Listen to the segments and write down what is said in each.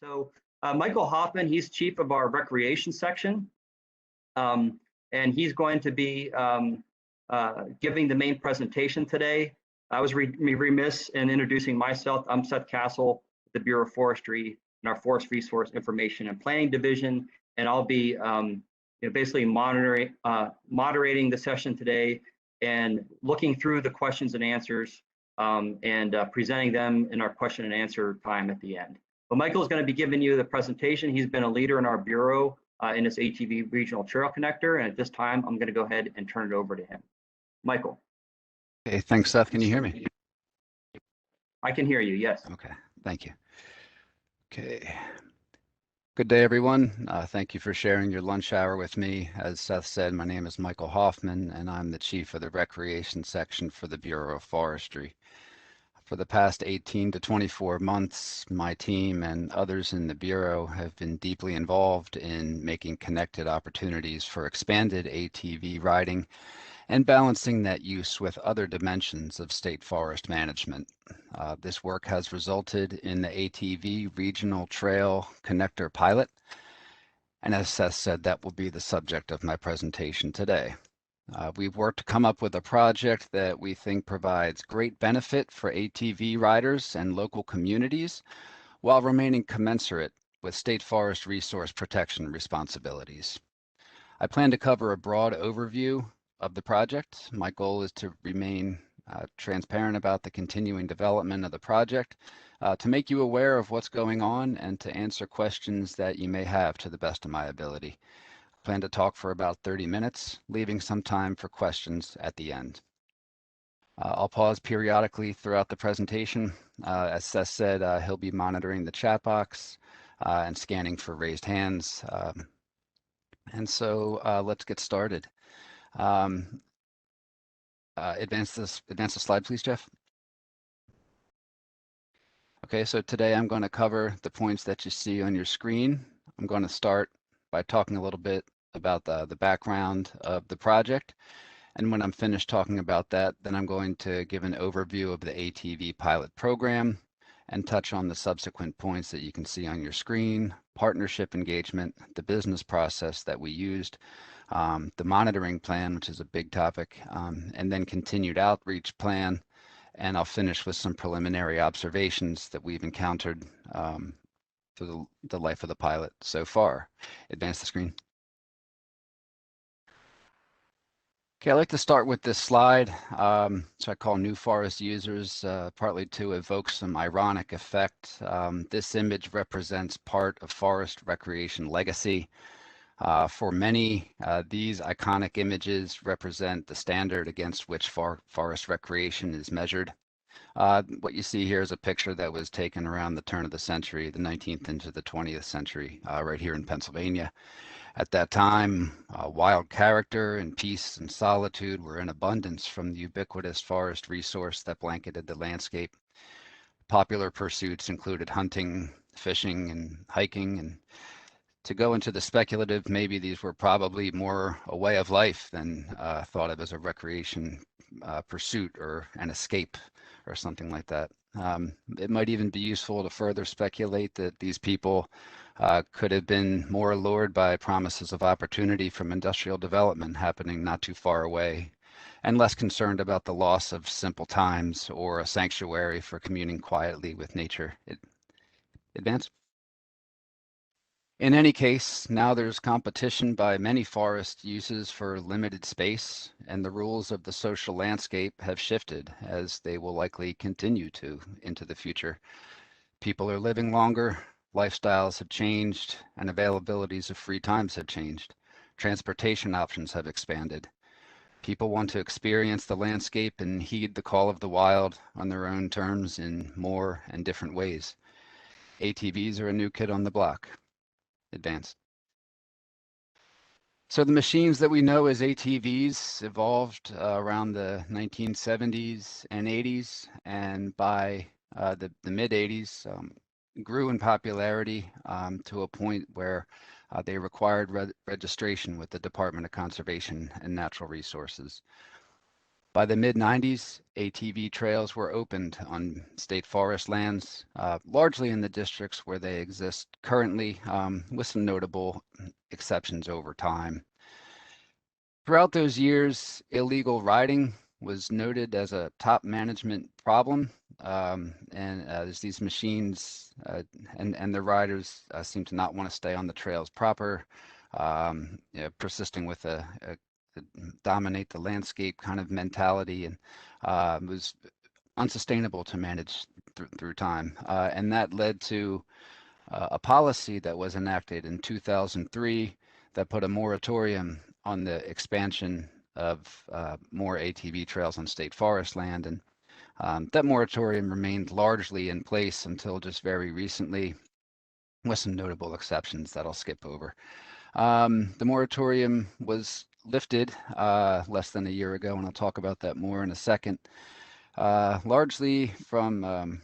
So Michael Hoffman, he's chief of our recreation section, and he's going to be giving the main presentation today. I was remiss in introducing myself. I'm Seth Castle, the Bureau of Forestry and our Forest Resource Information and Planning Division, and I'll be basically moderating the session today and looking through the questions and answers and presenting them in our question and answer time at the end. But Michael is going to be giving you the presentation. He's been a leader in our Bureau in this ATV Regional Trail Connector, and at this time, I'm going to go ahead and turn it over to him. Michael. Okay, thanks, Seth. Can you hear me? I can hear you, yes. Okay, thank you. Okay. Good day, everyone. Thank you for sharing your lunch hour with me. As Seth said, my name is Michael Hoffman, and I'm the chief of the recreation section for the Bureau of Forestry. For the past 18 to 24 months, my team and others in the Bureau have been deeply involved in making connected opportunities for expanded ATV riding and balancing that use with other dimensions of state forest management. This work has resulted in the ATV Regional Trail Connector pilot, and as Seth said, that will be the subject of my presentation today. We've worked to come up with a project that we think provides great benefit for ATV riders and local communities while remaining commensurate with state forest resource protection responsibilities. I plan to cover a broad overview of the project. My goal is to remain transparent about the continuing development of the project, to make you aware of what's going on and to answer questions that you may have to the best of my ability. I plan to talk for about 30 minutes, leaving some time for questions at the end. I'll pause periodically throughout the presentation. As Seth said, he'll be monitoring the chat box and scanning for raised hands. And so let's get started. Advance the slide, please, Jeff. Okay, so today I'm going to cover the points that you see on your screen. I'm going to start by talking a little bit about the background of the project. And when I'm finished talking about that, then I'm going to give an overview of the ATV pilot program and touch on the subsequent points that you can see on your screen: partnership engagement, the business process that we used, the monitoring plan, which is a big topic, and then continued outreach plan. And I'll finish with some preliminary observations that we've encountered through the life of the pilot so far. Advance the screen. Okay, I'd like to start with this slide, which I call New Forest Users, partly to evoke some ironic effect. This image represents part of forest recreation legacy. For many, these iconic images represent the standard against which forest recreation is measured. What you see here is a picture that was taken around the turn of the century, the 19th into the 20th century, right here in Pennsylvania. At that time, wild character and peace and solitude were in abundance from the ubiquitous forest resource that blanketed the landscape. Popular pursuits included hunting, fishing, and hiking. And to go into the speculative, maybe these were probably more a way of life than thought of as a recreation pursuit or an escape or something like that. It might even be useful to further speculate that these people could have been more allured by promises of opportunity from industrial development happening not too far away, and less concerned about the loss of simple times or a sanctuary for communing quietly with nature. Advance. In any case, now there's competition by many forest uses for limited space, and the rules of the social landscape have shifted, as they will likely continue to into the future. People are living longer, lifestyles have changed, and availabilities of free times have changed. Transportation options have expanded. People want to experience the landscape and heed the call of the wild on their own terms in more and different ways. ATVs are a new kid on the block. Advance. So the machines that we know as ATVs evolved around the 1970s and 80s, and by the mid 80s grew in popularity to a point where they required registration with the Department of Conservation and Natural Resources. By the mid-90s, ATV trails were opened on state forest lands, largely in the districts where they exist currently, with some notable exceptions over time. Throughout those years, illegal riding was noted as a top management problem, and as these machines and the riders seem to not want to stay on the trails proper, persisting with a dominate the landscape kind of mentality, and was unsustainable to manage through time. And that led to a policy that was enacted in 2003 that put a moratorium on the expansion of more ATV trails on state forest land. And that moratorium remained largely in place until just very recently, with some notable exceptions that I'll skip over. The moratorium was lifted less than a year ago, and I'll talk about that more in a second, largely from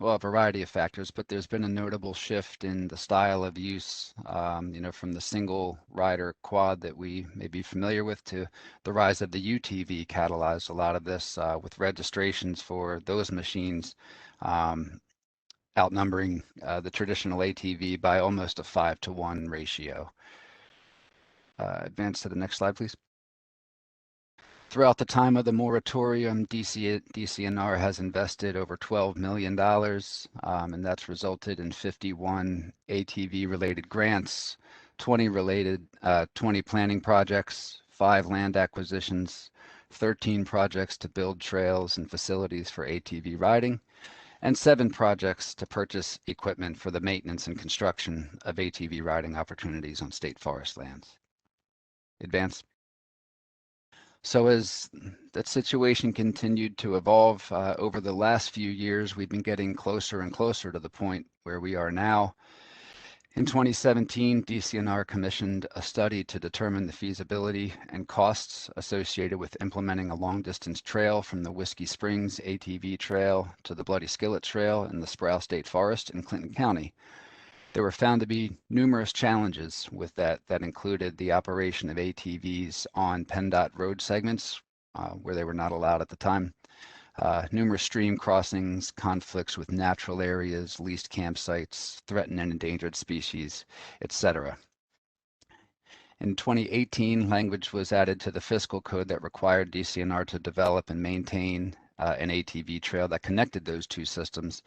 well, a variety of factors, but there's been a notable shift in the style of use, from the single rider quad that we may be familiar with to the rise of the UTV catalyzed a lot of this, with registrations for those machines outnumbering the traditional ATV by almost a 5-to-1 ratio. Advance to the next slide, please. Throughout the time of the moratorium, DCNR has invested over $12 million, and that's resulted in 51 ATV-related grants, 20 planning projects, 5 land acquisitions, 13 projects to build trails and facilities for ATV riding, and 7 projects to purchase equipment for the maintenance and construction of ATV riding opportunities on state forest lands. Advance. So as that situation continued to evolve over the last few years, we've been getting closer and closer to the point where we are now. In 2017, DCNR commissioned a study to determine the feasibility and costs associated with implementing a long-distance trail from the Whiskey Springs ATV Trail to the Bloody Skillet Trail in the Sproul State Forest in Clinton County. There were found to be numerous challenges with that included the operation of ATVs on PennDOT road segments where they were not allowed at the time, numerous stream crossings, conflicts with natural areas, leased campsites, threatened and endangered species, etc. In 2018, language was added to the fiscal code that required DCNR to develop and maintain an ATV trail that connected those two systems.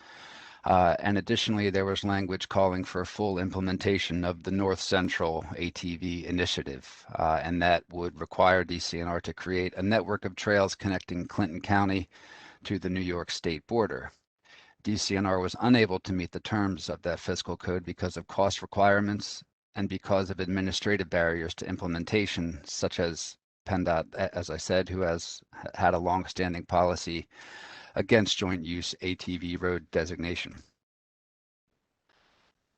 And additionally, there was language calling for full implementation of the North Central ATV initiative, and that would require DCNR to create a network of trails connecting Clinton County to the New York state border. DCNR was unable to meet the terms of that fiscal code because of cost requirements and because of administrative barriers to implementation, such as PennDOT, as I said, who has had a long-standing policy against joint use ATV road designation.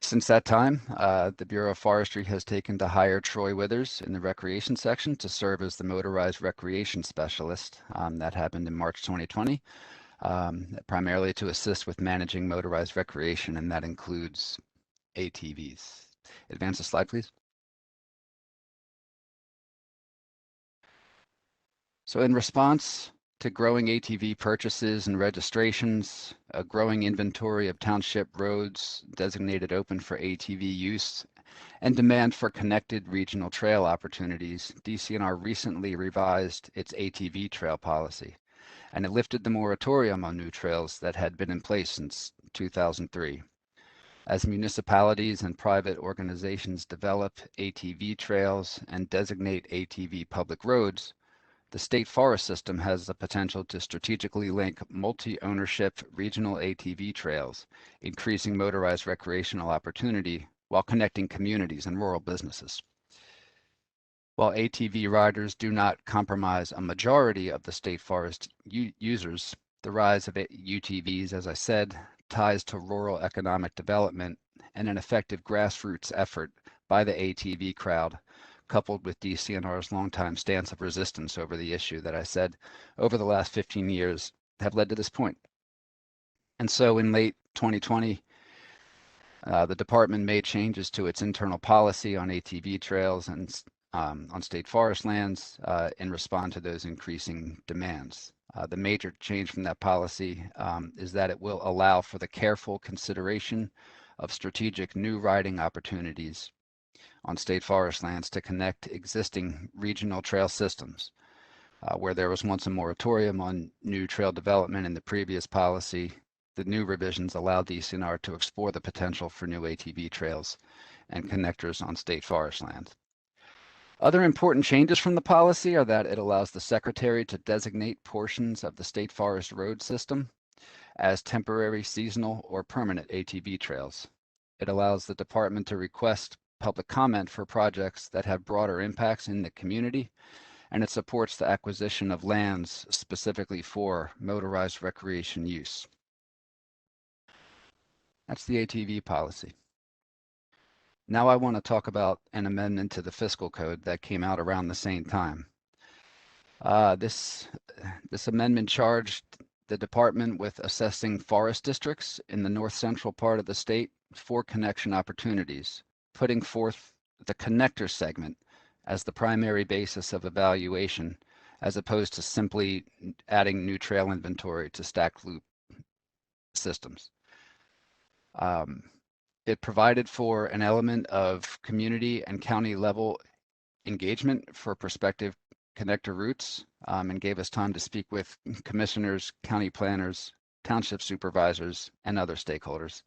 Since that time, the Bureau of Forestry has taken to hire Troy Withers in the recreation section to serve as the motorized recreation specialist. That happened in March 2020, primarily to assist with managing motorized recreation, and that includes ATVs. Advance the slide, please. So in response to growing ATV purchases and registrations, a growing inventory of township roads designated open for ATV use, and demand for connected regional trail opportunities, DCNR recently revised its ATV trail policy, and it lifted the moratorium on new trails that had been in place since 2003. As municipalities and private organizations develop ATV trails and designate ATV public roads, the state forest system has the potential to strategically link multi-ownership regional ATV trails, increasing motorized recreational opportunity while connecting communities and rural businesses. While ATV riders do not compromise a majority of the state forest users, the rise of UTVs, as I said, ties to rural economic development and an effective grassroots effort by the ATV crowd, coupled with DCNR's longtime stance of resistance over the issue that I said over the last 15 years have led to this point. And so in late 2020, the department made changes to its internal policy on ATV trails, and on state forest lands and respond to those increasing demands. The major change from that policy is that it will allow for the careful consideration of strategic new riding opportunities on state forest lands to connect existing regional trail systems. Where there was once a moratorium on new trail development in the previous policy, the new revisions allow DCNR to explore the potential for new ATV trails and connectors on state forest lands. Other important changes from the policy are that it allows the Secretary to designate portions of the state forest road system as temporary, seasonal, or permanent ATV trails. It allows the department to request public comment for projects that have broader impacts in the community, and it supports the acquisition of lands specifically for motorized recreation use. That's the ATV policy. Now I want to talk about an amendment to the fiscal code that came out around the same time. This amendment charged the department with assessing forest districts in the north central part of the state for connection opportunities, putting forth the connector segment as the primary basis of evaluation, as opposed to simply adding new trail inventory to stacked loop systems. It provided for an element of community and county level engagement for prospective connector routes, and gave us time to speak with commissioners, county planners, township supervisors, and other stakeholders.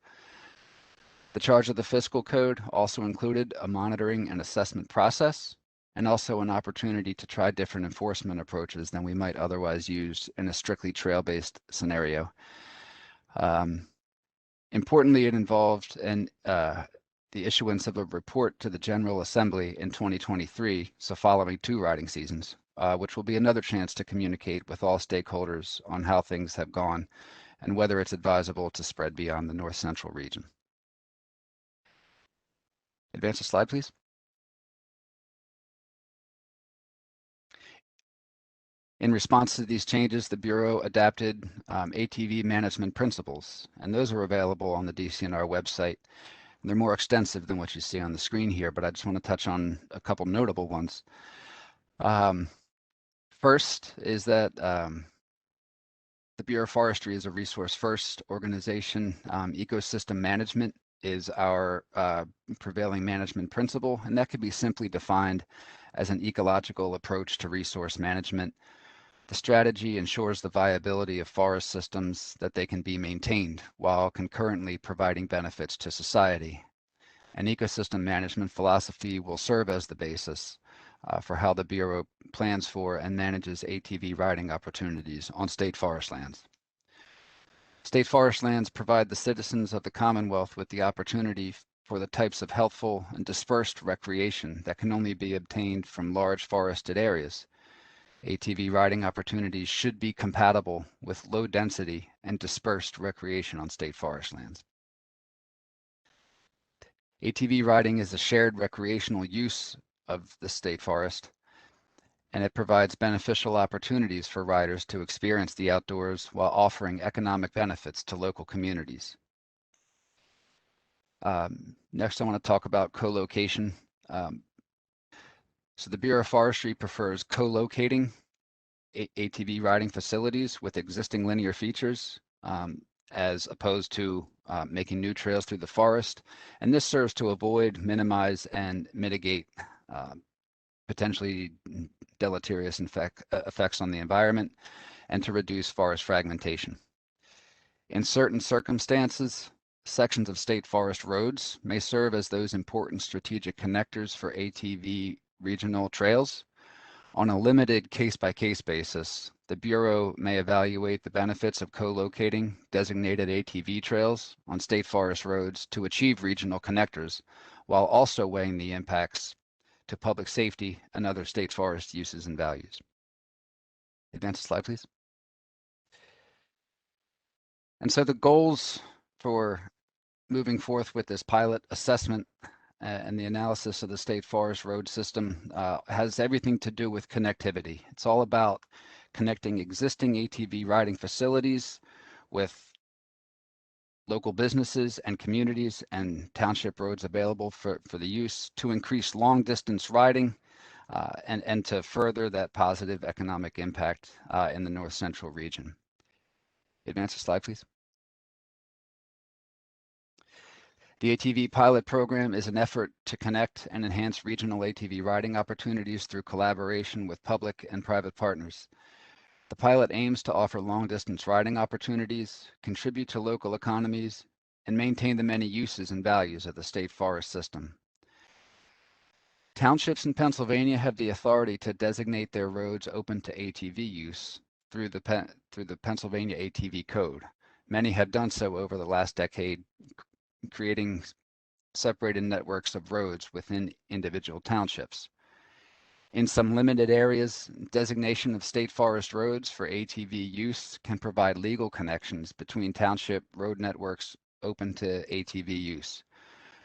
The charge of the fiscal code also included a monitoring and assessment process, and also an opportunity to try different enforcement approaches than we might otherwise use in a strictly trail-based scenario. Importantly, it involved the issuance of a report to the General Assembly in 2023, so following 2 riding seasons, which will be another chance to communicate with all stakeholders on how things have gone and whether it's advisable to spread beyond the North Central region. Advance the slide, please. In response to these changes, the Bureau adapted ATV management principles, and those are available on the DCNR website. And they're more extensive than what you see on the screen here, but I just want to touch on a couple notable ones. First is that the Bureau of Forestry is a resource-first organization. Ecosystem management is our prevailing management principle, and that could be simply defined as an ecological approach to resource management. The strategy ensures the viability of forest systems, that they can be maintained while concurrently providing benefits to society. An ecosystem management philosophy will serve as the basis for how the Bureau plans for and manages ATV riding opportunities on state forest lands. State forest lands provide the citizens of the Commonwealth with the opportunity for the types of healthful and dispersed recreation that can only be obtained from large forested areas. ATV riding opportunities should be compatible with low density and dispersed recreation on state forest lands. ATV riding is a shared recreational use of the state forest, and it provides beneficial opportunities for riders to experience the outdoors while offering economic benefits to local communities. Next, I want to talk about co-location. So the Bureau of Forestry prefers co-locating ATV riding facilities with existing linear features as opposed to making new trails through the forest. And this serves to avoid, minimize, and mitigate potentially deleterious effects on the environment and to reduce forest fragmentation. In certain circumstances, sections of state forest roads may serve as those important strategic connectors for ATV regional trails. On a limited case-by-case basis, the Bureau may evaluate the benefits of co-locating designated ATV trails on state forest roads to achieve regional connectors, while also weighing the impacts to public safety and other state forest uses and values. Advance the slide, please. And so the goals for moving forth with this pilot assessment and the analysis of the state forest road system has everything to do with connectivity. It's all about connecting existing ATV riding facilities with local businesses and communities and township roads available for the use to increase long distance riding and to further that positive economic impact in the North Central region. Advance the slide, please. The ATV pilot program is an effort to connect and enhance regional ATV riding opportunities through collaboration with public and private partners. The pilot aims to offer long-distance riding opportunities, contribute to local economies, and maintain the many uses and values of the state forest system. Townships in Pennsylvania have the authority to designate their roads open to ATV use through the Pennsylvania ATV Code. Many have done so over the last decade, creating separated networks of roads within individual townships. In some limited areas, designation of state forest roads for ATV use can provide legal connections between township road networks open to ATV use.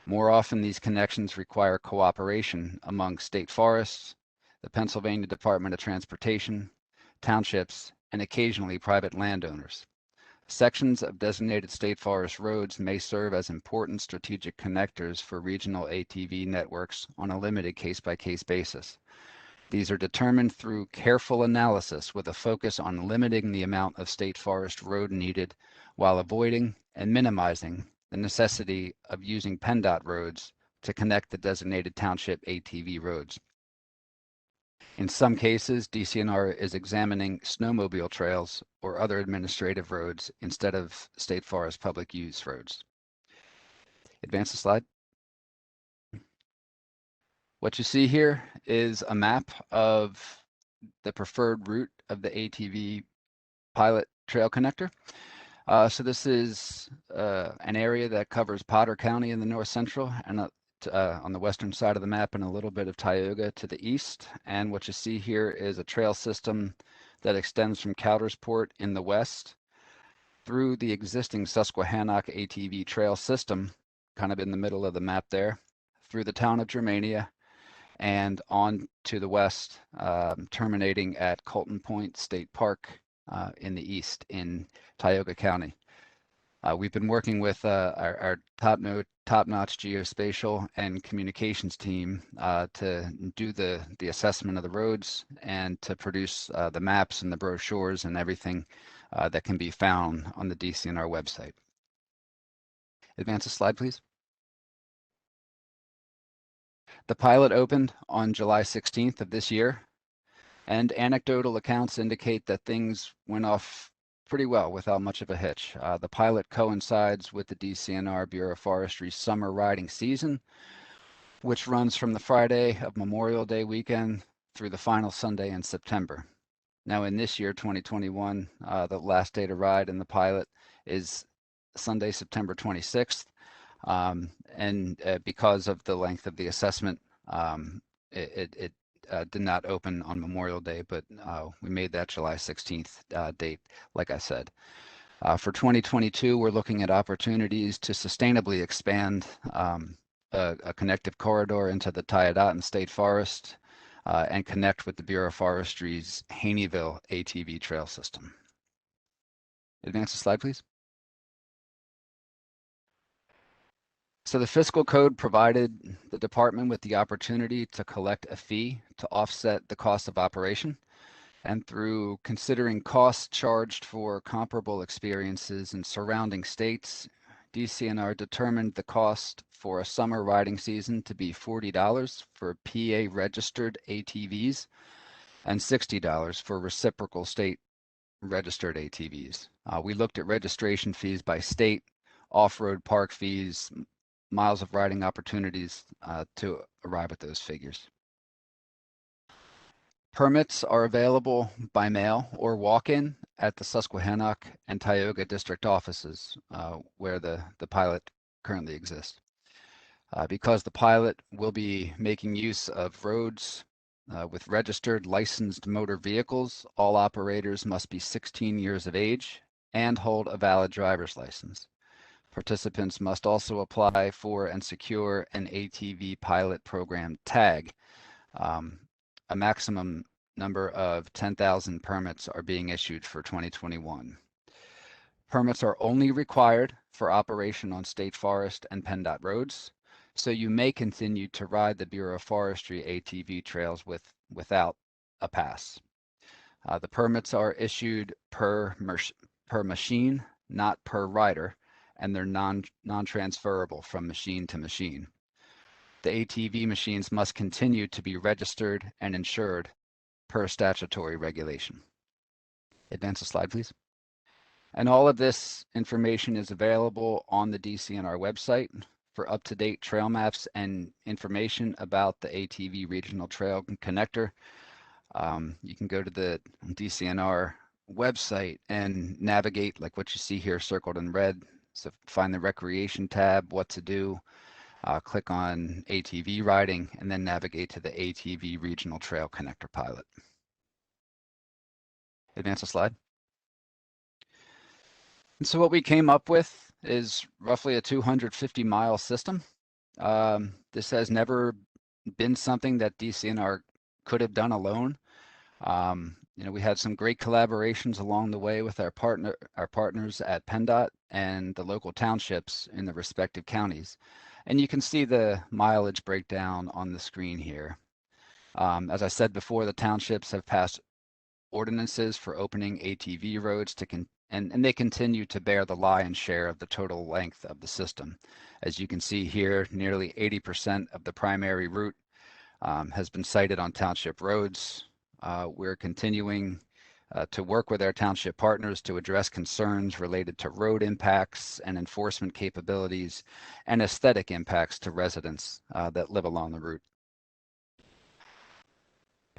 More often, these connections require cooperation among state forests, the Pennsylvania Department of Transportation, townships, and occasionally private landowners. Sections of designated state forest roads may serve as important strategic connectors for regional ATV networks on a limited case-by-case basis. These are determined through careful analysis with a focus on limiting the amount of state forest road needed while avoiding and minimizing the necessity of using PennDOT roads to connect the designated township ATV roads. In some cases, DCNR is examining snowmobile trails or other administrative roads instead of state forest public use roads. Advance the slide. What you see here is a map of the preferred route of the ATV pilot trail connector. So this is an area that covers Potter County in the North Central and on the western side of the map, and a little bit of Tioga to the east. And what you see here is a trail system that extends from Coudersport in the west through the existing Susquehannock ATV trail system, kind of in the middle of the map there, through the town of Germania and on to the west, terminating at Colton Point State Park in the east in Tioga County. We've been working with our top-notch geospatial and communications team to do the assessment of the roads and to produce the maps and the brochures and everything that can be found on the DCNR website. Advance the slide, please. The pilot opened on July 16th of this year, and anecdotal accounts indicate that things went off pretty well without much of a hitch. The pilot coincides with the DCNR Bureau of Forestry's summer riding season, which runs from the Friday of Memorial Day weekend through the final Sunday in September. Now in this year, 2021, the last day to ride in the pilot is Sunday, September 26th. And because of the length of the assessment, it did not open on Memorial Day, but we made that July 16th date, like I said. For 2022, we're looking at opportunities to sustainably expand a connective corridor into the Tioga State Forest and connect with the Bureau of Forestry's Haneyville ATV trail system. Advance the slide, please. So the fiscal code provided the department with the opportunity to collect a fee to offset the cost of operation. And through considering costs charged for comparable experiences in surrounding states, DCNR determined the cost for a summer riding season to be $40 for PA registered ATVs and $60 for reciprocal state registered ATVs. We looked at registration fees by state, off-road park fees, miles of riding opportunities to arrive at those figures. Permits are available by mail or walk-in at the Susquehannock and Tioga district offices where the pilot currently exists. Because the pilot will be making use of roads with registered licensed motor vehicles, all operators must be 16 years of age and hold a valid driver's license. Participants must also apply for and secure an ATV pilot program tag. A maximum number of 10,000 permits are being issued for 2021. Permits are only required for operation on state forest and PennDOT roads. So you may continue to ride the Bureau of Forestry ATV trails without a pass. The permits are issued per machine, not per rider, and they're non-transferable from machine to machine. The ATV machines must continue to be registered and insured per statutory regulation. Advance a slide, please. And all of this information is available on the DCNR website. For up-to-date trail maps and information about the ATV Regional Trail Connector, you can go to the DCNR website and navigate like what you see here circled in red. So find the recreation tab, what to do, click on ATV riding, and then navigate to the ATV Regional Trail Connector pilot. Advance a slide. And so what we came up with is roughly a 250-mile system. This has never been something that DCNR could have done alone. We had some great collaborations along the way with our partners at PennDOT and the local townships in the respective counties. And you can see the mileage breakdown on the screen here. As I said before, the townships have passed ordinances for opening ATV roads and they continue to bear the lion's share of the total length of the system. As you can see here, nearly 80% of the primary route has been sited on township roads. We're continuing to work with our township partners to address concerns related to road impacts and enforcement capabilities and aesthetic impacts to residents that live along the route.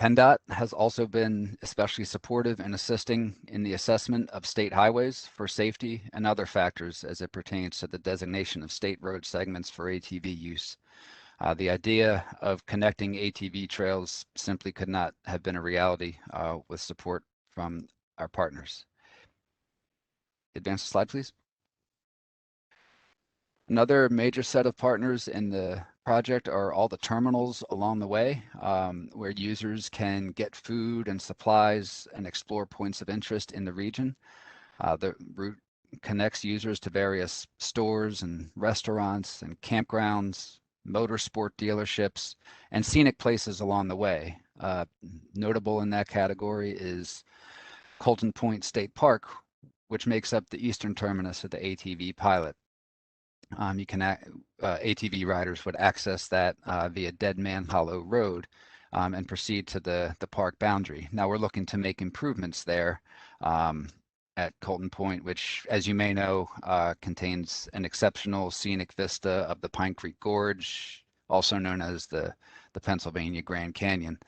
PennDOT has also been especially supportive in assisting in the assessment of state highways for safety and other factors as it pertains to the designation of state road segments for ATV use. The idea of connecting ATV trails simply could not have been a reality with support from our partners. Advance the slide, please. Another major set of partners in the project are all the terminals along the way, where users can get food and supplies and explore points of interest in the region. The route connects users to various stores and restaurants and campgrounds, motorsport dealerships, and scenic places along the way. Notable in that category is Colton Point State Park, which makes up the eastern terminus of the ATV pilot. ATV riders would access that via Dead Man Hollow Road and proceed to the park boundary. Now we're looking to make improvements there at Colton Point, which, as you may know, contains an exceptional scenic vista of the Pine Creek Gorge, also known as the Pennsylvania Grand Canyon.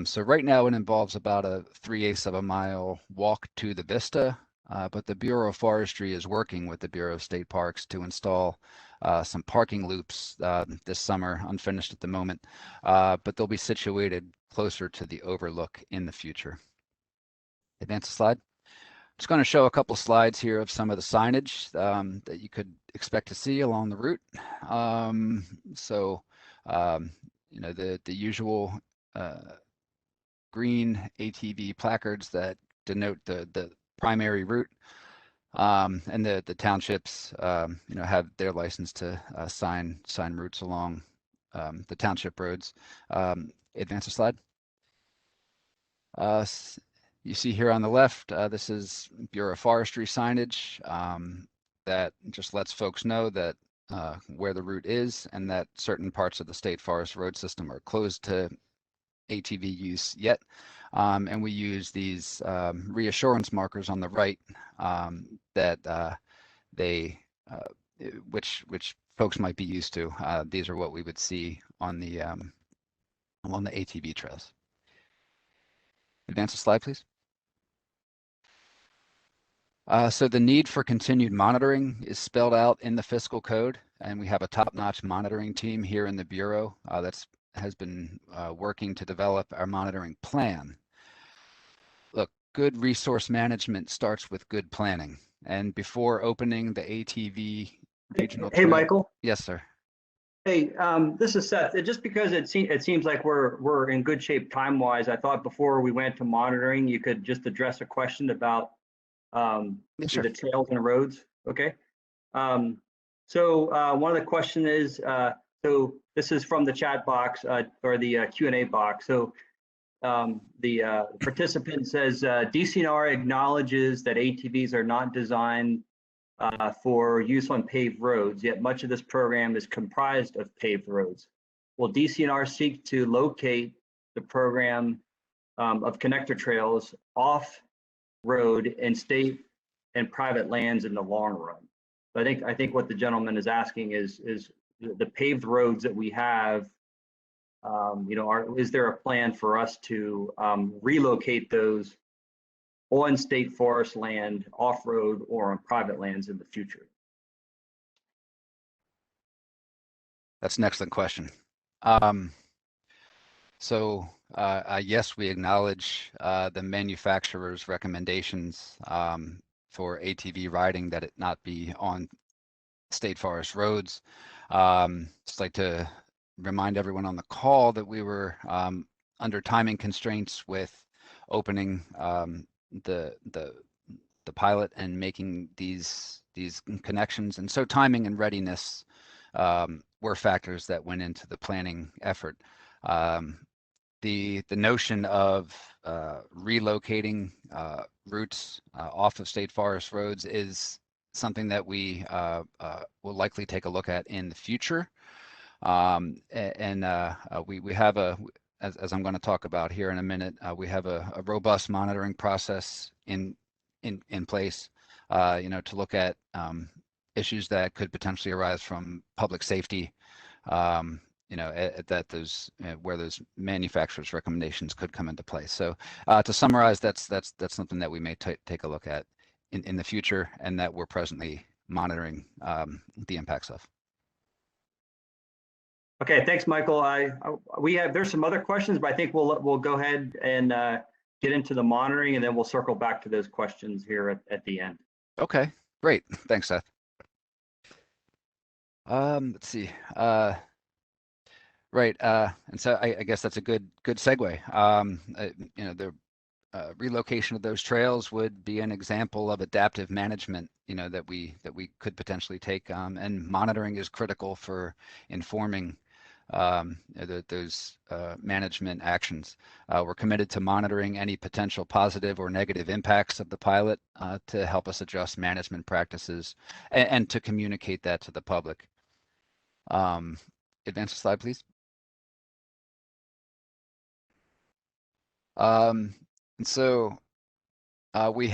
So right now it involves about a 3/8 of a mile walk to the vista. But the Bureau of Forestry is working with the Bureau of State Parks to install some parking loops this summer, unfinished at the moment, but they'll be situated closer to the overlook in the future. Advance the slide. Just going to show a couple slides here of some of the signage that you could expect to see along the route. The usual green ATV placards that denote the primary route, and the townships have their license to sign routes along the township roads. Advance the slide. You see here on the left, this is Bureau of Forestry signage that just lets folks know that where the route is and that certain parts of the state forest road system are closed to ATV use yet. And we use these reassurance markers on the right that which folks might be used to. These are what we would see on the along the ATV trails. Advance the slide, please. So the need for continued monitoring is spelled out in the fiscal code, and we have a top-notch monitoring team here in the Bureau has been working to develop our monitoring plan. Look, good resource management starts with good planning. And before opening the ATV regional trail. Michael. Yes, sir. Hey, this is Seth. Just because it seems like we're in good shape time-wise, I thought before we went to monitoring, you could just address a question about Sure. the trails and roads. Okay. So one of the questions is, So this is from the chat box or the Q&A box. So the participant says DCNR acknowledges that ATVs are not designed for use on paved roads, yet much of this program is comprised of paved roads. Will DCNR seek to locate the program of connector trails off road in state and private lands in the long run? So I think what the gentleman is asking is the paved roads that we have, is there a plan for us to relocate those on state forest land, off-road, or on private lands in the future? That's an excellent question. Yes, we acknowledge the manufacturer's recommendations for ATV riding, that it not be on state forest roads. Just like to remind everyone on the call that we were under timing constraints with opening the pilot and making these connections, and so timing and readiness were factors that went into the planning effort. The notion of relocating routes off of state forest roads is something that we will likely take a look at in the future. We have as I'm going to talk about here in a minute, we have a robust monitoring process in place, to look at issues that could potentially arise from public safety, that those where those manufacturers' recommendations could come into play. So to summarize, that's something that we may take a look at in the future, and that we're presently monitoring the impacts of. Okay, thanks, Michael. There's some other questions, but I think we'll go ahead and get into the monitoring, and then we'll circle back to those questions here at the end. Okay, great. Thanks, Seth. Let's see. Right, and so I guess that's a good segue. The relocation of those trails would be an example of adaptive management, that we could potentially take, and monitoring is critical for informing those management actions. We're committed to monitoring any potential positive or negative impacts of the pilot to help us adjust management practices and to communicate that to the public. Advance the slide, please. And so we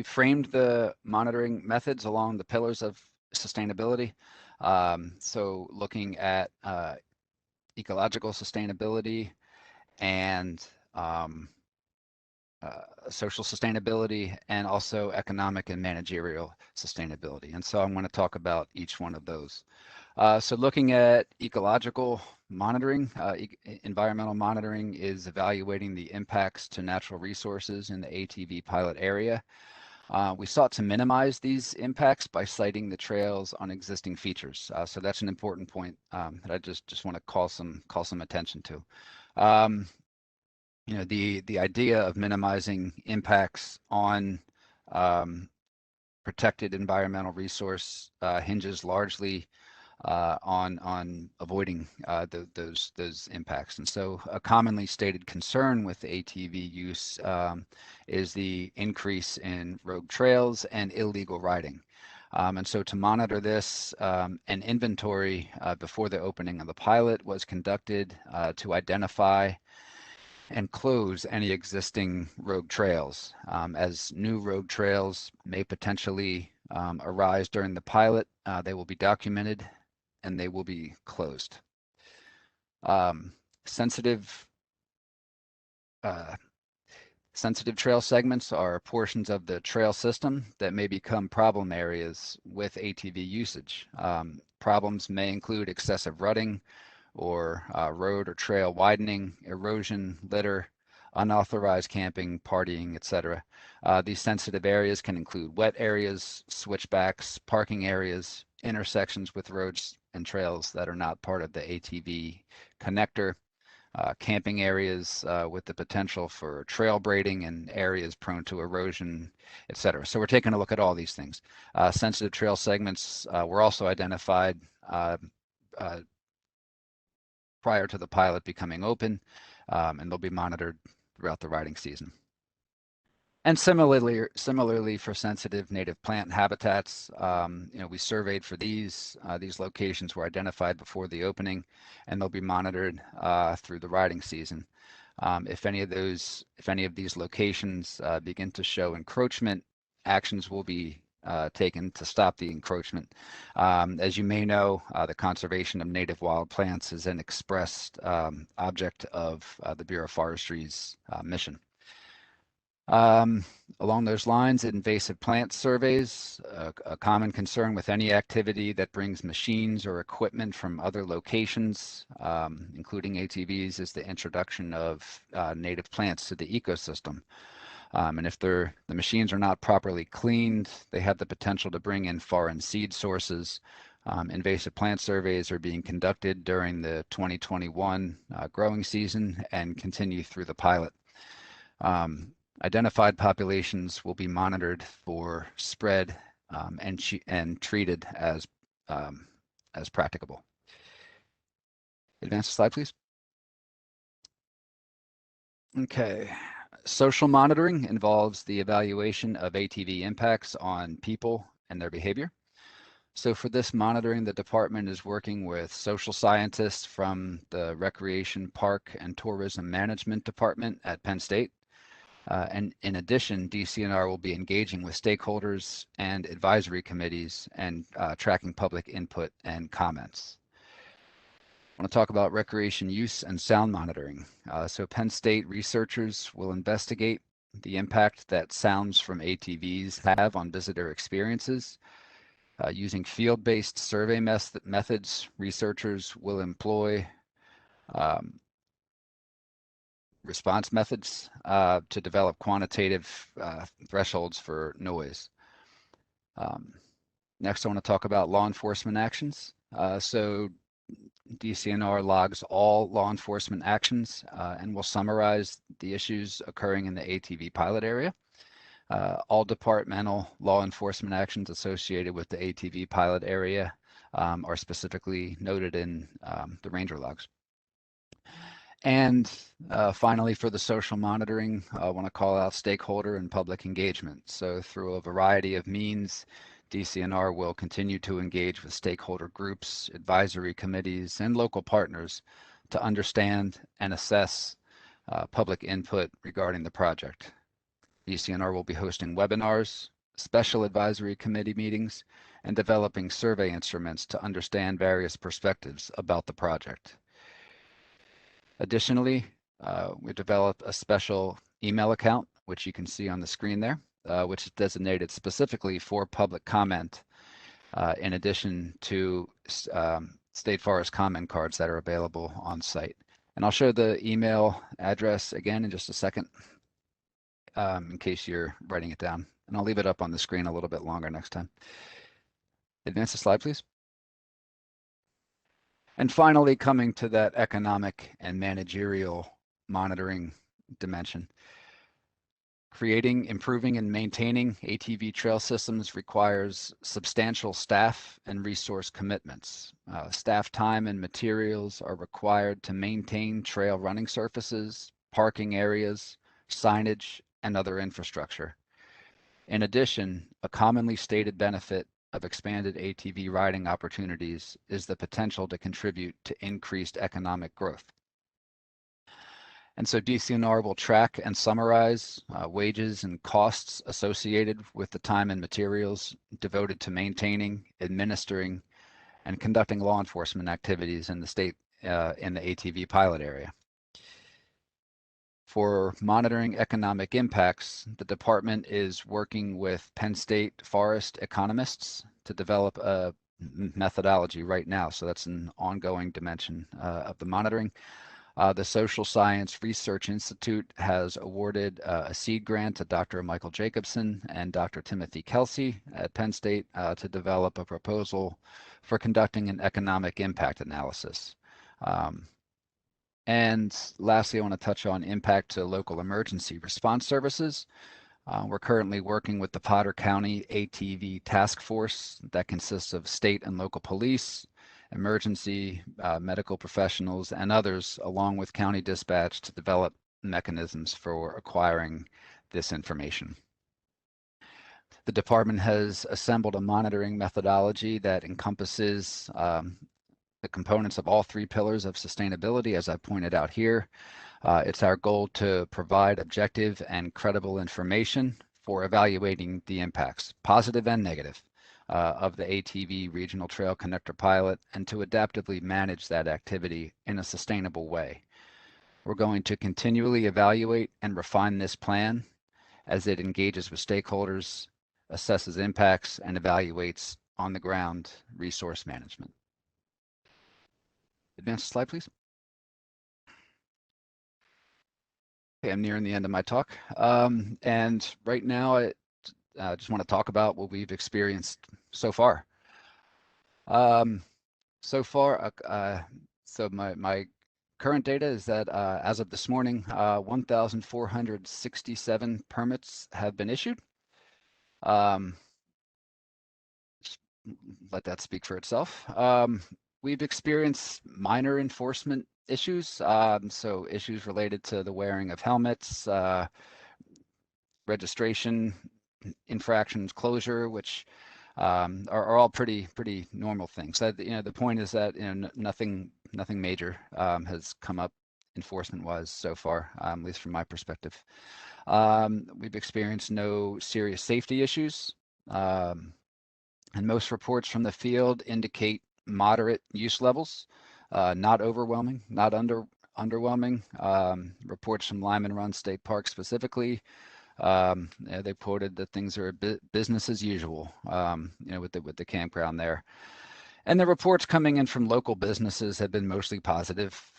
framed the monitoring methods along the pillars of sustainability. So looking at ecological sustainability and social sustainability, and also economic and managerial sustainability. And so I'm going to talk about each one of those. So looking at ecological monitoring, environmental monitoring is evaluating the impacts to natural resources in the ATV pilot area. We sought to minimize these impacts by siting the trails on existing features. So that's an important point that I just want to call some attention to. The idea of minimizing impacts on protected environmental resource hinges largely on avoiding those impacts. And so a commonly stated concern with ATV use is the increase in rogue trails and illegal riding. And so to monitor this, an inventory before the opening of the pilot was conducted to identify and close any existing rogue trails. As new rogue trails may potentially arise during the pilot, they will be documented and they will be closed. Sensitive trail segments are portions of the trail system that may become problem areas with ATV usage. Problems may include excessive rutting, or road or trail widening, erosion, litter, unauthorized camping, partying, etc. These sensitive areas can include wet areas, switchbacks, parking areas, intersections with roads and trails that are not part of the ATV connector, camping areas with the potential for trail braiding, and areas prone to erosion, etc. So we're taking a look at all these things. Sensitive trail segments were also identified prior to the pilot becoming open, and they'll be monitored throughout the riding season. And similarly for sensitive native plant habitats, we surveyed for these. These locations were identified before the opening, and they'll be monitored through the riding season. If any of these locations begin to show encroachment, actions will be taken to stop the encroachment. As you may know, the conservation of native wild plants is an expressed object of the Bureau of Forestry's mission. Along those lines, invasive plant surveys, a common concern with any activity that brings machines or equipment from other locations, including ATVs, is the introduction of native plants to the ecosystem. And if the machines are not properly cleaned, they have the potential to bring in foreign seed sources. Invasive plant surveys are being conducted during the 2021 growing season and continue through the pilot. Identified populations will be monitored for spread and treated as practicable. Advance the slide, please. Okay. Social monitoring involves the evaluation of ATV impacts on people and their behavior. So for this monitoring, the department is working with social scientists from the Recreation, Park, and Tourism Management Department at Penn State. And in addition, DCNR will be engaging with stakeholders and advisory committees and tracking public input and comments. I want to talk about recreation use and sound monitoring. So Penn State researchers will investigate the impact that sounds from ATVs have on visitor experiences. Using field-based survey methods, researchers will employ response methods to develop quantitative thresholds for noise. Next, I want to talk about law enforcement actions. So DCNR logs all law enforcement actions and will summarize the issues occurring in the ATV pilot area. All departmental law enforcement actions associated with the ATV pilot area are specifically noted in the ranger logs. And finally, for the social monitoring, I want to call out stakeholder and public engagement. So through a variety of means, DCNR will continue to engage with stakeholder groups, advisory committees, and local partners to understand and assess public input regarding the project. DCNR will be hosting webinars, special advisory committee meetings, and developing survey instruments to understand various perspectives about the project. Additionally, we developed a special email account, which you can see on the screen there, which is designated specifically for public comment, in addition to State Forest comment cards that are available on site. And I'll show the email address again in just a second, in case you're writing it down. And I'll leave it up on the screen a little bit longer next time. Advance the slide, please. And finally, coming to that economic and managerial monitoring dimension. Creating, improving, and maintaining ATV trail systems requires substantial staff and resource commitments. Staff time and materials are required to maintain trail running surfaces, parking areas, signage, and other infrastructure. In addition, a commonly stated benefit of expanded ATV riding opportunities is the potential to contribute to increased economic growth. And so DCNR will track and summarize wages and costs associated with the time and materials devoted to maintaining, administering, and conducting law enforcement activities in the state in the ATV pilot area. For monitoring economic impacts, the department is working with Penn State forest economists to develop a methodology right now. So that's an ongoing dimension of the monitoring. The Social Science Research Institute has awarded a seed grant to Dr. Michael Jacobson and Dr. Timothy Kelsey at Penn State to develop a proposal for conducting an economic impact analysis. And lastly, I want to touch on impact to local emergency response services. We're currently working with the Potter County ATV Task Force that consists of state and local police, emergency medical professionals, and others, along with county dispatch, to develop mechanisms for acquiring this information. The department has assembled a monitoring methodology that encompasses the components of all three pillars of sustainability, as I pointed out here. It's our goal to provide objective and credible information for evaluating the impacts, positive and negative, of the ATV Regional Trail Connector pilot, and to adaptively manage that activity in a sustainable way. We're going to continually evaluate and refine this plan as it engages with stakeholders, assesses impacts, and evaluates on-the-ground resource management. Advance the slide, please. Okay, I'm nearing the end of my talk. And right now, I just want to talk about what we've experienced so far. So my current data is that as of this morning, 1,467 permits have been issued. Just let that speak for itself. We've experienced minor enforcement issues, so issues related to the wearing of helmets, registration, infractions, closure, which are all pretty normal things. That, the point is that nothing major has come up enforcement-wise so far, at least from my perspective. We've experienced no serious safety issues, and most reports from the field indicate moderate use levels, not overwhelming, not underwhelming. Reports from Lyman Run State Park specifically, they quoted that things are business as usual, with the campground there. And the reports coming in from local businesses have been mostly positive.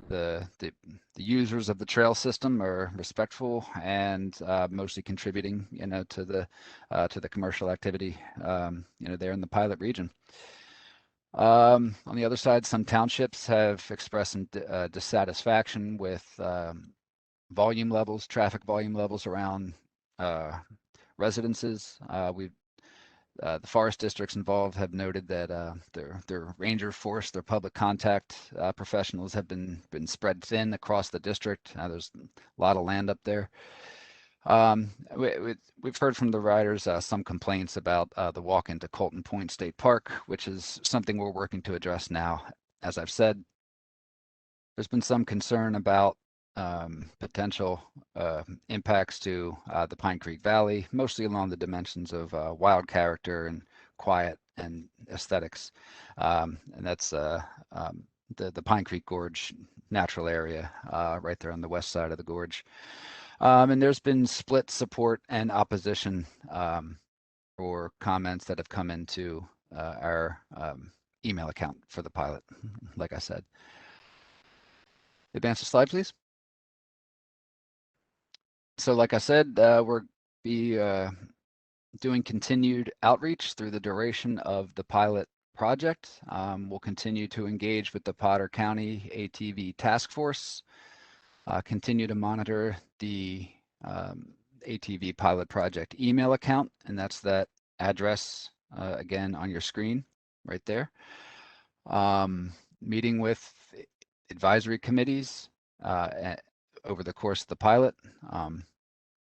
The users of the trail system are respectful and mostly contributing, to the commercial activity, there in the pilot region. On the other side, some townships have expressed some dissatisfaction with volume levels, traffic volume levels around residences. The forest districts involved have noted that their ranger force, their public contact professionals have been spread thin across the district. There's a lot of land up there. We've heard from the riders some complaints about the walk into Colton Point State Park, which is something we're working to address now. As I've said, there's been some concern about potential impacts to the Pine Creek Valley, mostly along the dimensions of wild character and quiet and aesthetics. And that's the Pine Creek Gorge natural area right there on the west side of the gorge. And there's been split support and opposition for comments that have come into our email account for the pilot, like I said. Advance the slide, please. So like I said, we'll be doing continued outreach through the duration of the pilot project. We'll continue to engage with the Potter County ATV Task Force, continue to monitor the ATV pilot project email account, and that's that address again on your screen right there. Meeting with advisory committees over the course of the pilot,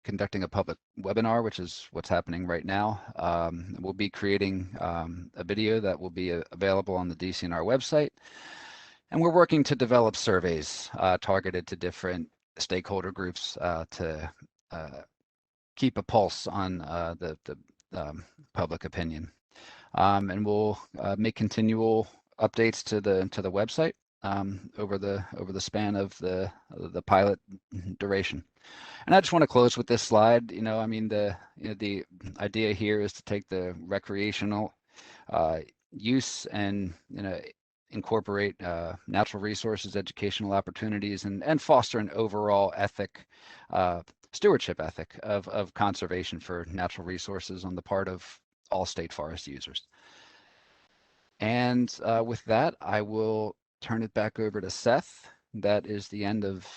conducting a public webinar, which is what's happening right now. We'll be creating a video that will be available on the DCNR website. And we're working to develop surveys targeted to different stakeholder groups to keep a pulse on the public opinion. And we'll make continual updates to the website over the span of the pilot duration. And I just want to close with this slide. The idea here is to take the recreational use and incorporate natural resources, educational opportunities, and foster an overall stewardship ethic of conservation for natural resources on the part of all state forest users. And with that, I will turn it back over to Seth. That is the end of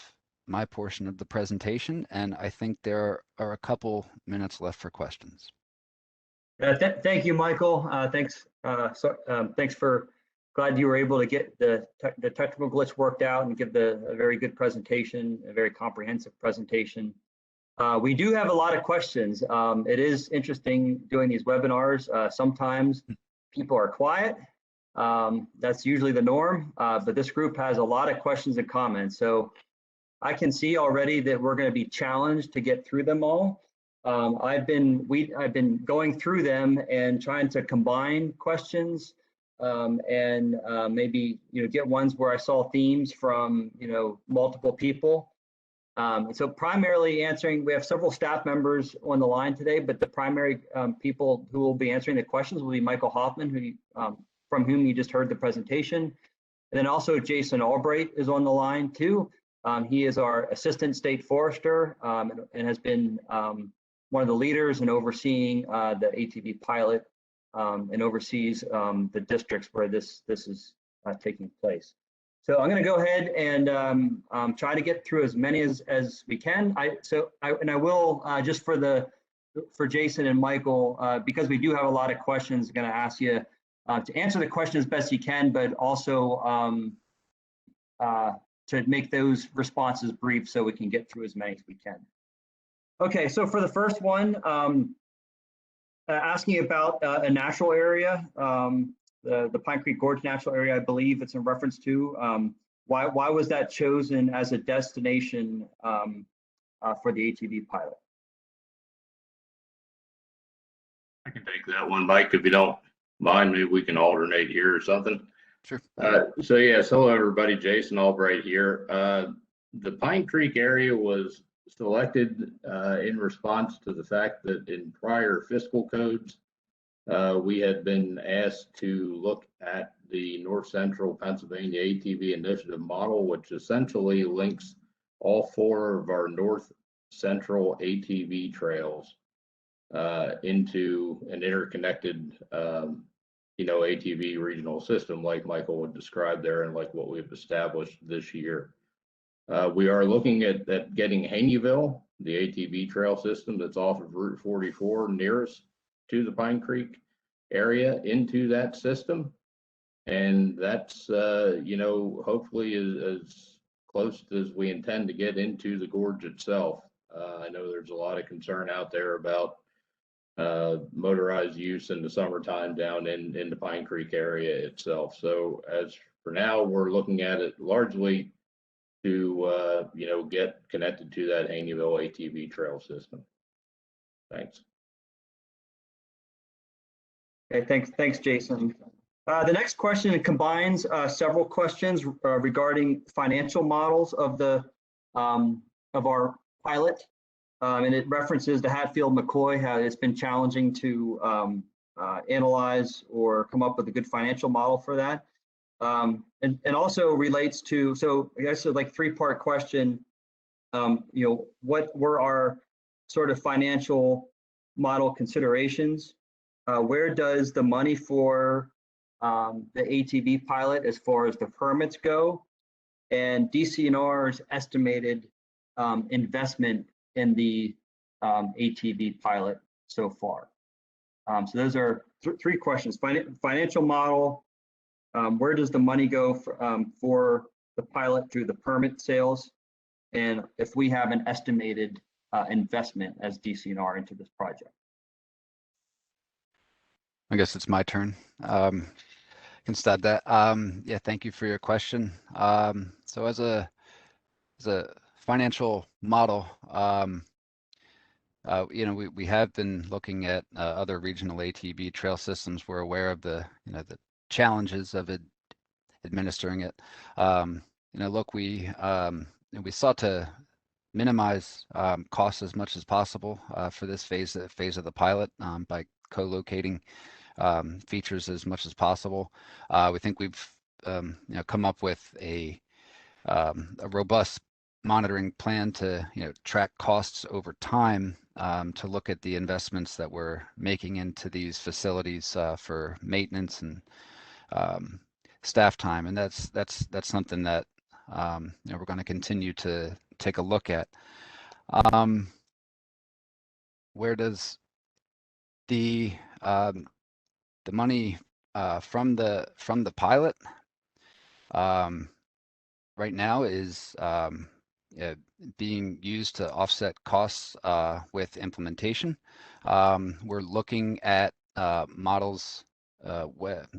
my portion of the presentation, and I think there are a couple minutes left for questions. Thank you, Michael. Thanks for, glad you were able to get the technical glitch worked out and give a very good presentation, a very comprehensive presentation. We do have a lot of questions. It is interesting doing these webinars. Sometimes people are quiet. That's usually the norm, but this group has a lot of questions and comments. So I can see already that we're going to be challenged to get through them all. I've been going through them and trying to combine questions and maybe get ones where I saw themes from multiple people. So primarily answering, we have several staff members on the line today, but the primary people who will be answering the questions will be Michael Hoffman, from whom you just heard the presentation. And then also Jason Albright is on the line too. He is our Assistant State Forester and has been one of the leaders in overseeing the ATV pilot and oversees the districts where this is taking place. So I'm going to go ahead and try to get through as many as we can. I will just for Jason and Michael, because we do have a lot of questions, going to ask you to answer the question as best you can, but also to make those responses brief so we can get through as many as we can. Okay, so for the first one, asking about a natural area, the Pine Creek Gorge Natural Area, I believe it's in reference to. Why was that chosen as a destination for the ATV pilot? I can take that one, Mike, if you don't mind. Maybe we can alternate here or something. Sure. So yes, hello everybody, Jason Albright here. The Pine Creek area was selected in response to the fact that in prior fiscal codes, we had been asked to look at the North Central Pennsylvania ATV initiative model, which essentially links all 4 of our North Central ATV trails into an interconnected, ATV regional system like Michael would describe there and like what we've established this year. We are looking at getting Haneyville, the ATV trail system that's off of Route 44 nearest to the Pine Creek area, into that system. And that's, hopefully as close as we intend to get into the gorge itself. I know there's a lot of concern out there about motorized use in the summertime down in the Pine Creek area itself. So as for now, we're looking at it largely to, get connected to that Haneyville ATV trail system. Thanks. Okay, thanks, Jason. The next question combines several questions regarding financial models of our pilot, and it references the Hatfield-McCoy, how it's been challenging to analyze or come up with a good financial model for that, and also relates to, so I guess it's like 3-part question. What were our sort of financial model considerations? Where does the money for the ATV pilot as far as the permits go, and DCNR's estimated investment in the ATV pilot so far? So those are 3 questions. Financial model, where does the money go for the pilot through the permit sales, and if we have an estimated investment as DCNR into this project. I guess it's my turn. I can start that. Yeah, thank you for your question. So as a financial model, we have been looking at other regional ATV trail systems. We're aware of the challenges of administering it. Look, we sought to minimize costs as much as possible for this phase of the pilot by co-locating features as much as possible. We think we've come up with a robust monitoring plan to track costs over time, to look at the investments that we're making into these facilities for maintenance and staff time, and that's something that we're going to continue to take a look at. Where does the the money from the pilot right now is being used to offset costs with implementation. We're looking at models,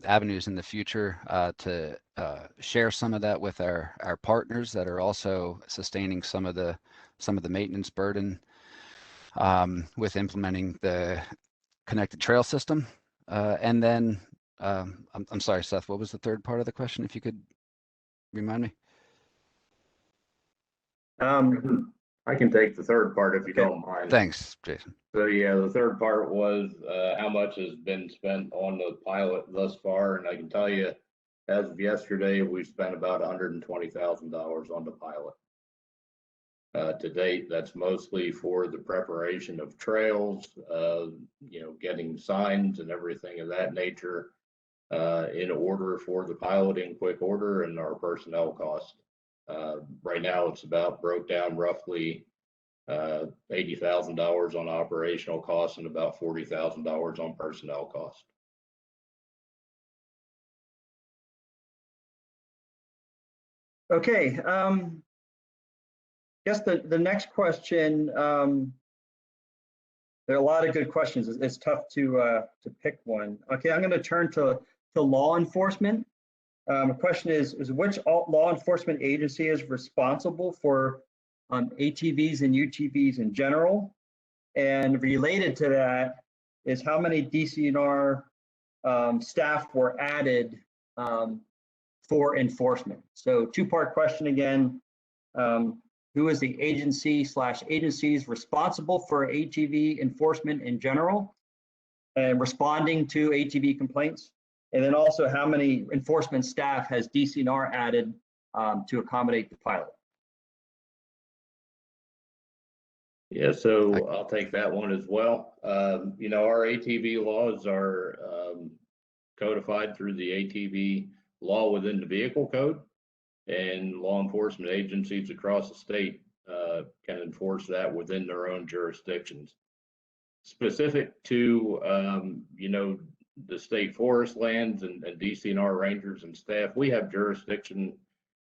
avenues in the future to share some of that with our partners that are also sustaining some of the maintenance burden with implementing the connected trail system. And then I'm sorry, Seth, what was the third part of the question? If you could remind me. I can take the third part if you Okay. don't mind. Thanks, Jason. So yeah, the third part was how much has been spent on the pilot thus far, and I can tell you, as of yesterday, we've spent about $120,000 on the pilot. To date, that's mostly for the preparation of trails, getting signs and everything of that nature in order for the pilot in quick order, and our personnel costs. Right now, it's about broke down roughly $80,000 on operational costs and about $40,000 on personnel costs. Okay. Guess the next question. There are a lot of good questions. It's tough to pick one. Okay, I'm going to turn to law enforcement. The question is which law enforcement agency is responsible for ATVs and UTVs in general? And related to that is how many DCNR staff were added for enforcement? So two-part question again. Who is the agencies responsible for ATV enforcement in general and responding to ATV complaints? And then also how many enforcement staff has DCNR added to accommodate the pilot? Yeah, so I'll take that one as well. Our ATV laws are codified through the ATV law within the vehicle code, and law enforcement agencies across the state can enforce that within their own jurisdictions. Specific to, the state forest lands and DCNR rangers and staff, we have jurisdiction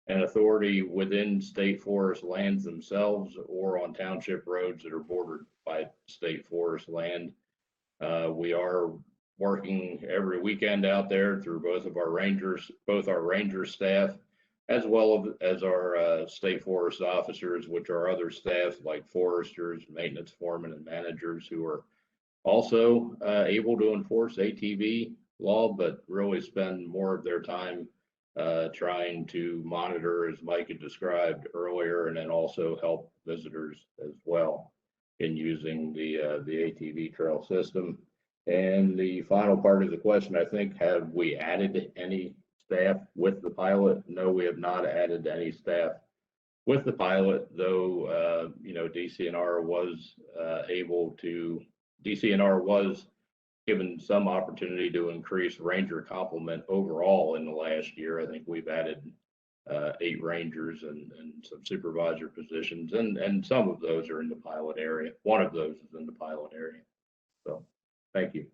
and authority within state forest lands themselves or on township roads that are bordered by state forest land. We are working every weekend out there through both our ranger staff, as well as our state forest officers, which are other staff like foresters, maintenance foremen, and managers who are also able to enforce ATV law, but really spend more of their time trying to monitor, as Mike had described earlier, and then also help visitors as well in using the ATV trail system. And the final part of the question, I think, have we added any staff with the pilot? No, we have not added any staff with the pilot, though, DCNR was given some opportunity to increase ranger complement overall in the last year. I think we've added 8 rangers and some supervisor positions, and some of those are in the pilot area. One of those is in the pilot area. So, thank you.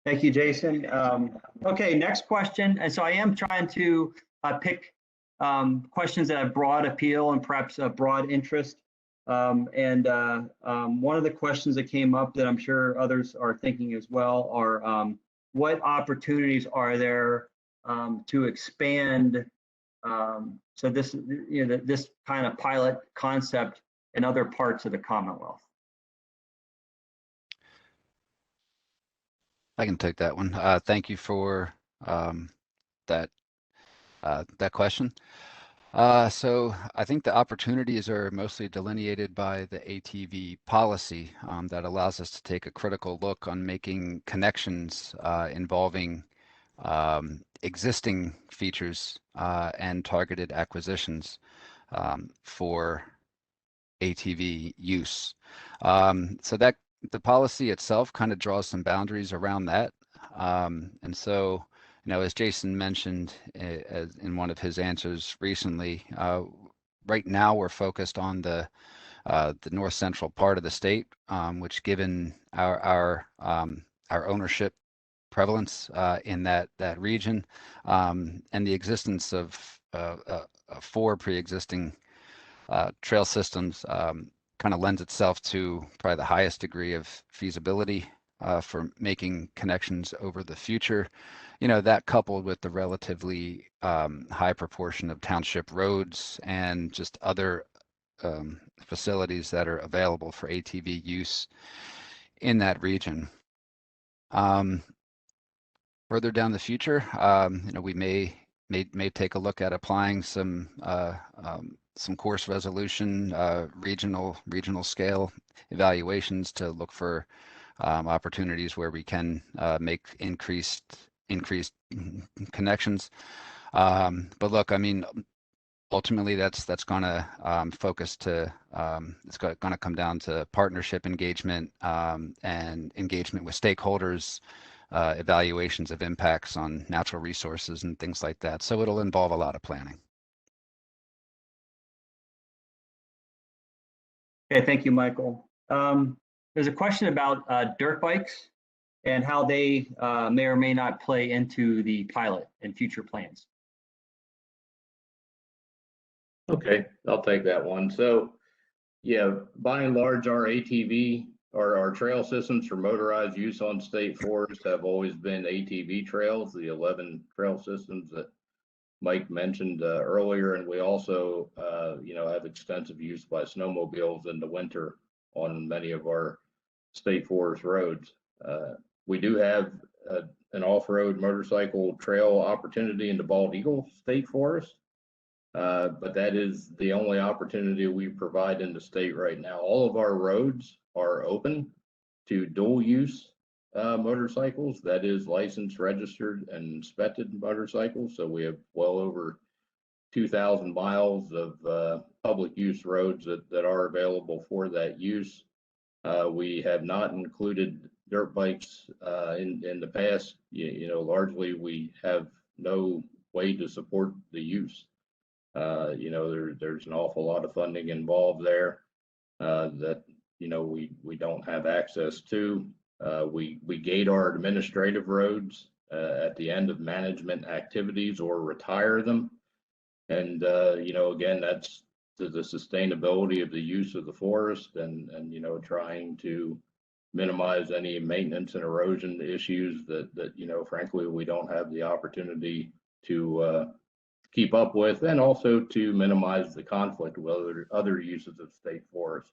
Thank you, Jason. Okay, next question. And so I am trying to pick questions that have broad appeal and perhaps a broad interest. One of the questions that came up that I'm sure others are thinking as well are what opportunities are there to expand so this this kind of pilot concept in other parts of the Commonwealth? I can take that one. Thank you for that question. So I think the opportunities are mostly delineated by the ATV policy that allows us to take a critical look on making connections involving existing features and targeted acquisitions for ATV use. So that the policy itself kind of draws some boundaries around that. And so, as Jason mentioned in one of his answers recently, right now we're focused on the the north central part of the state, which given our ownership prevalence in that region, and the existence of 4 pre-existing trail systems, kind of lends itself to probably the highest degree of feasibility for making connections over the future. You know, that coupled with the relatively high proportion of township roads and just other facilities that are available for ATV use in that region. Further down the future, you know, we may take a look at applying some course resolution, regional scale evaluations to look for opportunities where we can make increased connections. But look, I mean, ultimately that's going to focus to it's going to come down to partnership engagement and engagement with stakeholders, evaluations of impacts on natural resources and things like that. So it'll involve a lot of planning. Okay, thank you, Michael. There's a question about dirt bikes and how they may or may not play into the pilot and future plans. Okay, I'll take that one. So, yeah, by and large, our ATV or our trail systems for motorized use on state forests have always been ATV trails, the 11 trail systems that Mike mentioned earlier, and we also, you know, have extensive use by snowmobiles in the winter on many of our state forest roads. We do have an off-road motorcycle trail opportunity in the Bald Eagle State Forest, but that is the only opportunity we provide in the state right now. All of our roads are open to dual use motorcycles, that is licensed, registered, and inspected motorcycles. So we have well over 2,000 miles of public use roads that are available for that use. We have not included dirt bikes in the past. You know, largely we have no way to support the use. You know, there's an awful lot of funding involved there that, you know, we don't have access to. We gate our administrative roads at the end of management activities or retire them. And, you know, again, that's the sustainability of the use of the forest and you know, trying to minimize any maintenance and erosion issues that, you know, frankly, we don't have the opportunity to keep up with, and also to minimize the conflict with other uses of state forest.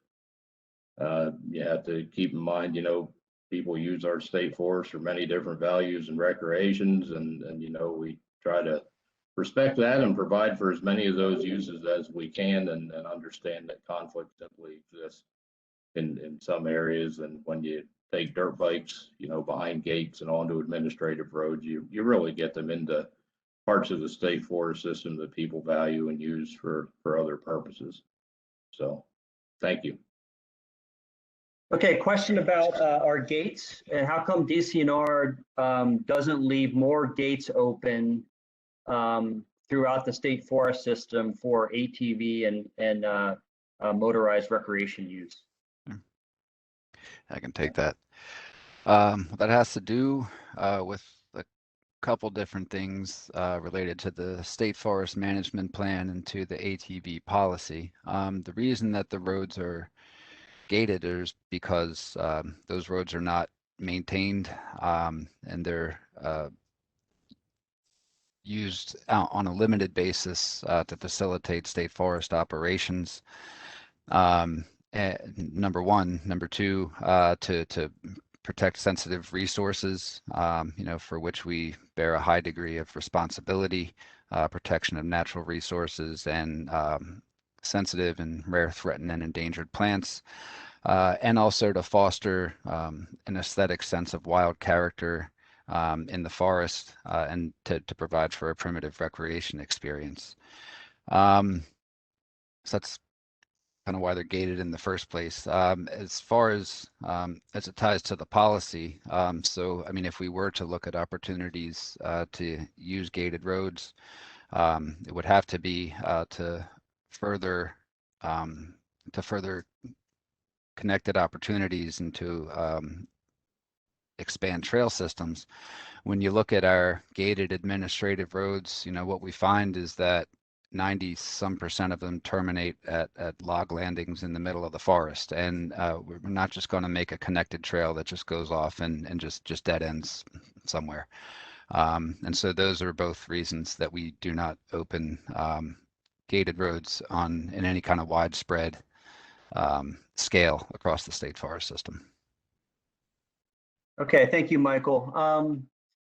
You have to keep in mind, you know, people use our state forest for many different values and recreations, and you know, we try to respect that and provide for as many of those uses as we can, and understand that conflict simply exists in some areas. And when you take dirt bikes, you know, behind gates and onto administrative roads, you really get them into parts of the state forest system that people value and use for other purposes. So, thank you. Okay, question about our gates and how come DCNR doesn't leave more gates open throughout the state forest system for ATV and motorized recreation use? I can take that. That has to do with a couple different things related to the state forest management plan and to the ATV policy. The reason that the roads are gated is because those roads are not maintained and they're used on a limited basis to facilitate state forest operations. Number one. Number two, to protect sensitive resources, you know, for which we bear a high degree of responsibility, protection of natural resources and sensitive and rare, threatened, and endangered plants, and also to foster an aesthetic sense of wild character in the forest and to provide for a primitive recreation experience. So that's kind of why they're gated in the first place. As far as it ties to the policy, so I mean, if we were to look at opportunities to use gated roads, it would have to be to further connected opportunities and to expand trail systems, when you look at our gated administrative roads, what we find is that 90% of them terminate at log landings in the middle of the forest. And we're not just going to make a connected trail that just goes off and just dead ends somewhere. And so those are both reasons that we do not open gated roads in any kind of widespread scale across the state forest system. Okay, thank you, Michael.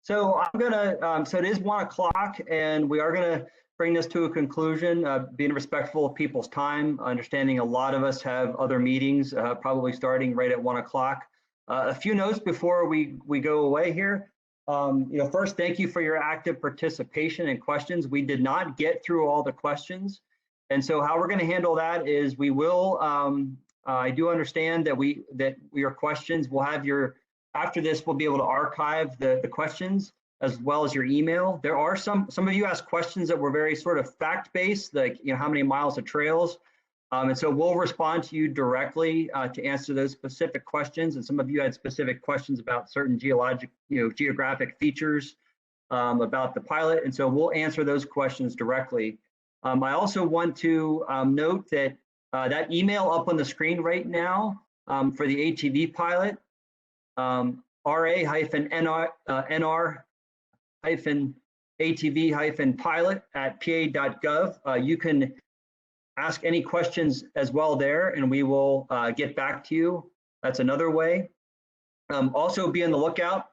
So I'm gonna, so it is 1 o'clock and we are gonna bring this to a conclusion, being respectful of people's time, understanding a lot of us have other meetings, probably starting right at 1 o'clock. A few notes before we go away here. First, thank you for your active participation and questions. We did not get through all the questions. And so how we're gonna handle that is we will, I do understand that your questions will have after this, we'll be able to archive the questions as well as your email. There are some of you asked questions that were very sort of fact-based, like how many miles of trails. And so we'll respond to you directly to answer those specific questions. And some of you had specific questions about certain geographic features about the pilot. And so we'll answer those questions directly. I also want to note that that email up on the screen right now for the ATV pilot, ra-nr-atv-pilot@pa.gov. You can ask any questions as well there, and we will get back to you. That's another way. Also be on the lookout.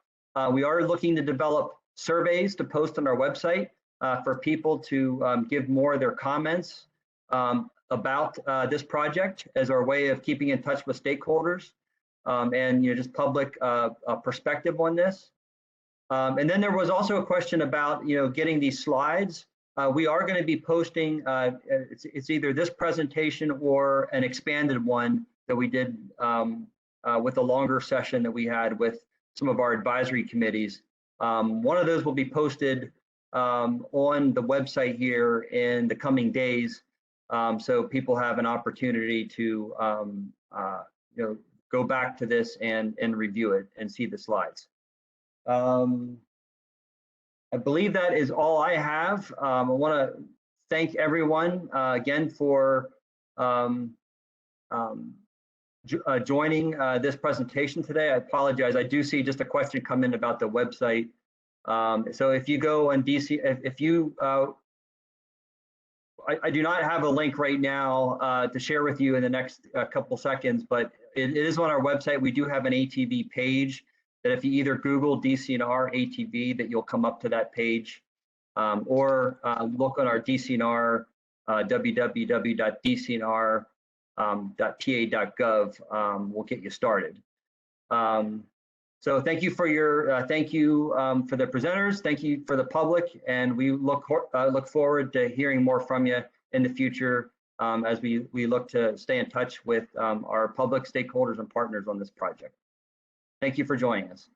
We are looking to develop surveys to post on our website for people to give more of their comments about this project as our way of keeping in touch with stakeholders. And just public perspective on this. And then there was also a question about getting these slides. We are going to be posting. It's either this presentation or an expanded one that we did with a longer session that we had with some of our advisory committees. One of those will be posted on the website here in the coming days, so people have an opportunity to go back to this and review it and see the slides. I believe that is all I have. I want to thank everyone again for joining this presentation today. I apologize. I do see just a question come in about the website. So if you go on DC, I do not have a link right now to share with you in the next couple seconds, but it is on our website. We do have an ATV page that if you either Google DCNR ATV, that you'll come up to that page, or look on our DCNR, www.dcnr.pa.gov. We'll get you started. So thank you for your for the presenters. Thank you for the public, and we look forward to hearing more from you in the future as we look to stay in touch with our public stakeholders and partners on this project. Thank you for joining us.